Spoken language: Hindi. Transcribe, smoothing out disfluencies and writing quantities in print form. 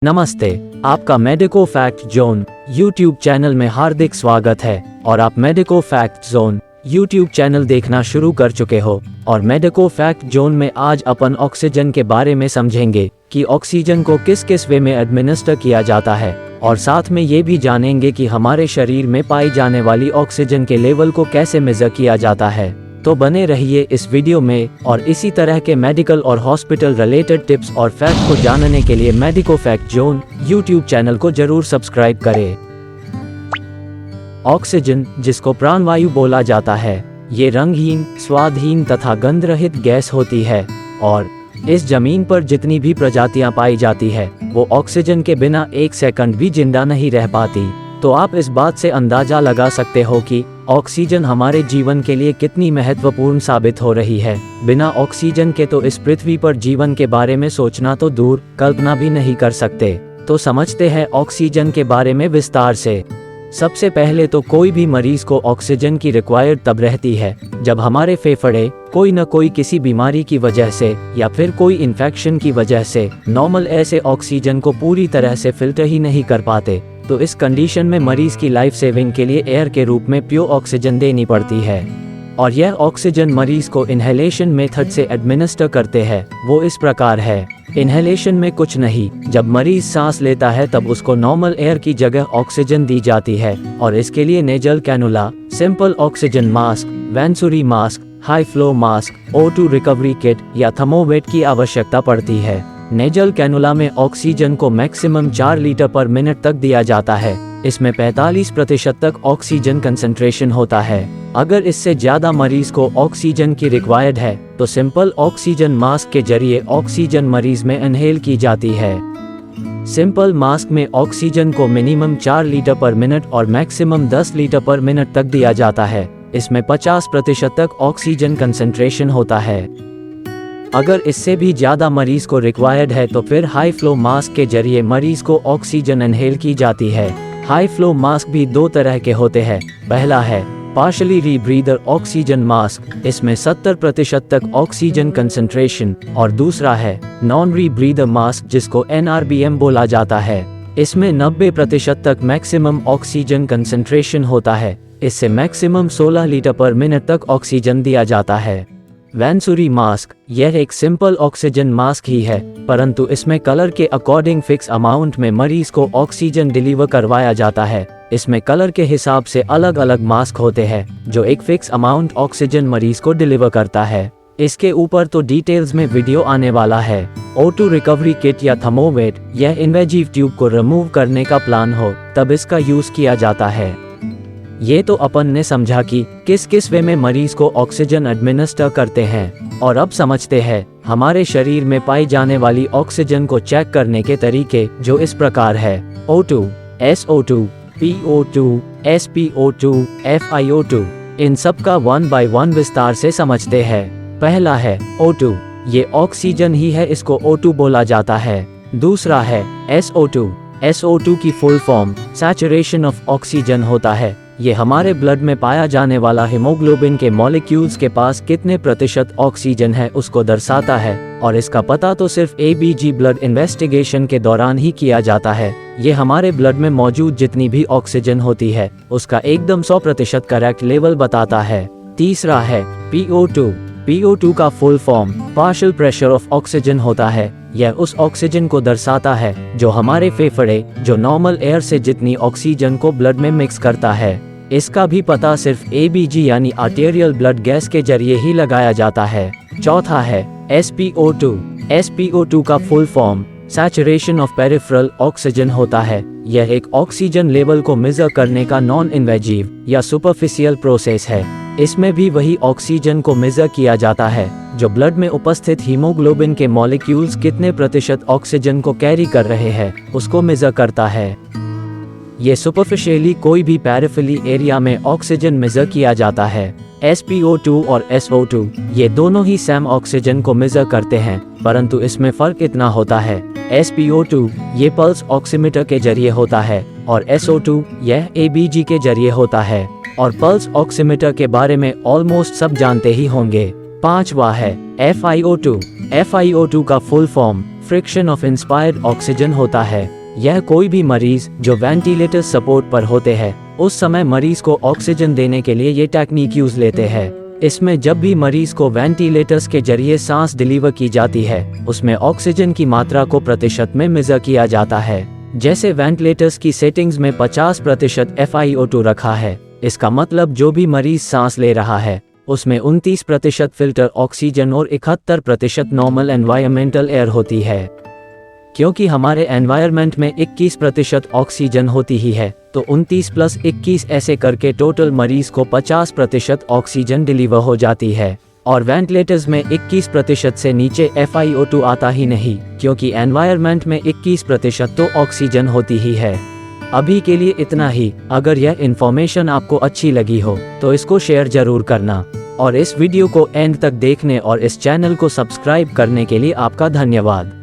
नमस्ते, आपका medico fact zone YouTube channel में हार्दिक स्वागत है। और आप medico fact zone YouTube channel देखना शुरू कर चुके हो। और मेडिको फैक्ट जोन में आज अपन ऑक्सीजन के बारे में समझेंगे कि ऑक्सीजन को किस किस वे में एडमिनिस्टर किया जाता है, और साथ में ये भी जानेंगे कि हमारे शरीर में पाई जाने वाली ऑक्सीजन के लेवल को कैसे मेजर किया जाता है। तो बने रहिए इस वीडियो में, और इसी तरह के मेडिकल और हॉस्पिटल रिलेटेड टिप्स और फैक्ट को जानने के लिए medico fact zone YouTube channel को जरूर सब्सक्राइब करें। ऑक्सीजन, जिसको प्राणवायु बोला जाता है, ये रंगहीन, स्वादहीन तथा गंधरहित गैस होती है। और इस जमीन पर जितनी भी प्रजातियां पाई जाती है वो ऑक्सीजन के बिना एक सेकंड भी जिंदा नहीं रह पाती। तो आप इस बात से अंदाजा लगा सकते हो कि ऑक्सीजन हमारे जीवन के लिए कितनी महत्वपूर्ण साबित हो रही है। बिना ऑक्सीजन के तो इस पृथ्वी पर जीवन के बारे में सोचना तो दूर, कल्पना भी नहीं कर सकते। तो समझते हैं ऑक्सीजन के बारे में विस्तार से। सबसे पहले तो कोई भी मरीज को ऑक्सीजन की रिक्वायर्ड तब रहती है जब हमारे फेफड़े कोई न कोई किसी बीमारी की वजह से या फिर कोई इन्फेक्शन की वजह से नॉर्मल एयर से ऑक्सीजन को पूरी तरह से फिल्टर ही नहीं कर पाते। तो इस कंडीशन में मरीज की लाइफ सेविंग के लिए एयर के रूप में प्योर ऑक्सीजन देनी पड़ती है। और यह ऑक्सीजन मरीज को इनहेलेशन मेथड से एडमिनिस्टर करते हैं। वो इस प्रकार है। इनहेलेशन में कुछ नहीं, जब मरीज सांस लेता है तब उसको नॉर्मल एयर की जगह ऑक्सीजन दी जाती है, और इसके लिए nasal cannula, simple oxygen mask, venturi mask, high flow mask, O2 recovery kit या थर्मोवेट की आवश्यकता पड़ती है। नेजल कैनुला में ऑक्सीजन को मैक्सिमम 4 लीटर पर मिनट तक दिया जाता है। इसमें 45% तक ऑक्सीजन कंसंट्रेशन होता है। अगर इससे ज्यादा मरीज को ऑक्सीजन की रिक्वायर्ड है तो सिंपल ऑक्सीजन मास्क के जरिए ऑक्सीजन मरीज में इनहेल की जाती है। सिंपल मास्क में ऑक्सीजन को मिनिमम 4 लीटर पर मिनट और मैक्सिमम 10 लीटर पर मिनट तक दिया जाता है। इसमें 50% तक ऑक्सीजन कंसंट्रेशन होता है। अगर इससे भी ज्यादा मरीज को रिक्वायर्ड है तो फिर हाई फ्लो मास्क के जरिए मरीज को ऑक्सीजन इनहेल की जाती है। हाई फ्लो मास्क भी 2 तरह के होते हैं। पहला है पार्शली रीब्रीदर ऑक्सीजन मास्क, इसमें 70% तक ऑक्सीजन कंसंट्रेशन, और दूसरा है नॉन रीब्रीदर मास्क, जिसको NRBM बोला जाता है। इसमें 90% तक मैक्सिमम ऑक्सीजन कंसंट्रेशन होता है। इससे मैक्सिमम 16 लीटर पर मिनट तक ऑक्सीजन दिया जाता है। वेंसुरी मास्क, यह एक सिंपल ऑक्सीजन मास्क ही है, परंतु इसमें कलर के अकॉर्डिंग फिक्स अमाउंट में मरीज को ऑक्सीजन डिलीवर करवाया जाता है। इसमें कलर के हिसाब से अलग अलग मास्क होते हैं जो एक फिक्स अमाउंट ऑक्सीजन मरीज को डिलीवर करता है। इसके ऊपर तो डिटेल्स में वीडियो आने वाला है। O2 रिकवरी किट या थर्मोवेट, यह इन्वेजिव ट्यूब को रिमूव करने का प्लान हो तब इसका यूज किया जाता है। ये तो अपन ने समझा कि किस किस वे में मरीज को ऑक्सीजन एडमिनिस्टर करते हैं। और अब समझते हैं हमारे शरीर में पाई जाने वाली ऑक्सीजन को चेक करने के तरीके, जो इस प्रकार है। O2, SO2, PO2, SPO2, FiO2। इन सब का 1 by 1 विस्तार से समझते हैं। पहला है O2, ये ऑक्सीजन ही है, इसको O2 बोला जाता है। दूसरा है SO2। SO2 की full form saturation of oxygen होता है। ये हमारे ब्लड में पाया जाने वाला हीमोग्लोबिन के मॉलिक्यूल्स के पास कितने प्रतिशत ऑक्सीजन है उसको दर्शाता है, और इसका पता तो सिर्फ ABG ब्लड इन्वेस्टिगेशन के दौरान ही किया जाता है। ये हमारे ब्लड में मौजूद जितनी भी ऑक्सीजन होती है उसका एकदम 100% करेक्ट लेवल बताता है। तीसरा है PO2। PO2 का full form partial pressure of oxygen होता है। यह उस ऑक्सीजन को दर्शाता है जो हमारे फेफड़े, जो नॉर्मल एयर से जितनी ऑक्सीजन को ब्लड में मिक्स करता है। इसका भी पता सिर्फ ABG यानी आर्टेरियल ब्लड गैस के जरिए ही लगाया जाता है। चौथा है SPO2। SPO2 का full form saturation of peripheral oxygen होता है। यह एक ऑक्सीजन लेवल को मेजर करने का नॉन इन्वेजिव या सुपरफिशियल प्रोसेस है। इसमें भी वही ऑक्सीजन को मेजर किया जाता है जो ब्लड में उपस्थित हीमोग्लोबिन के मॉलिक्यूल्स कितने प्रतिशत ऑक्सीजन को कैरी कर रहे हैं उसको मेजर करता है। ये सुपरफिशियली कोई भी पेरिफेरली एरिया में ऑक्सीजन मेजर किया जाता है। SPO2 और SO2 ये दोनों ही सेम ऑक्सीजन को मेजर करते हैं, परंतु इसमें फर्क इतना होता है। SPO2 ये पल्स ऑक्सीमीटर के जरिए होता है, और SO2 यह ABG के जरिए होता है। और पल्स ऑक्सीमीटर के बारे में ऑलमोस्ट सब जानते ही होंगे। पांचवा है FiO2। FiO2 का full form friction of inspired oxygen होता है। यह कोई भी मरीज जो वेंटिलेटर सपोर्ट पर होते हैं उस समय मरीज को ऑक्सीजन देने के लिए ये टेक्निक यूज लेते हैं। इसमें जब भी मरीज को वेंटिलेटर्स के जरिए सांस डिलीवर की जाती है उसमें ऑक्सीजन की मात्रा को प्रतिशत में मेजर किया जाता है। जैसे वेंटिलेटर्स की सेटिंग्स में 50% FiO2 रखा है, इसका मतलब जो भी मरीज सांस ले रहा है उसमें 29% फिल्टर ऑक्सीजन और 71% नॉर्मल एनवायरमेंटल एयर होती है। क्योंकि हमारे एनवायरनमेंट में 21% ऑक्सीजन होती ही है तो 29 + 21 ऐसे करके टोटल मरीज को 50% ऑक्सीजन डिलीवर हो जाती है। और वेंटिलेटर्स में 21% से नीचे FiO2 आता ही नहीं, क्योंकि एनवायरनमेंट में 21% तो ऑक्सीजन होती ही है। अभी के लिए इतना ही। अगर यह इन्फॉर्मेशन आपको अच्छी लगी हो तो इसको शेयर जरूर करना, और इस वीडियो को एंड तक देखने और इस चैनल को सब्सक्राइब करने के लिए आपका धन्यवाद।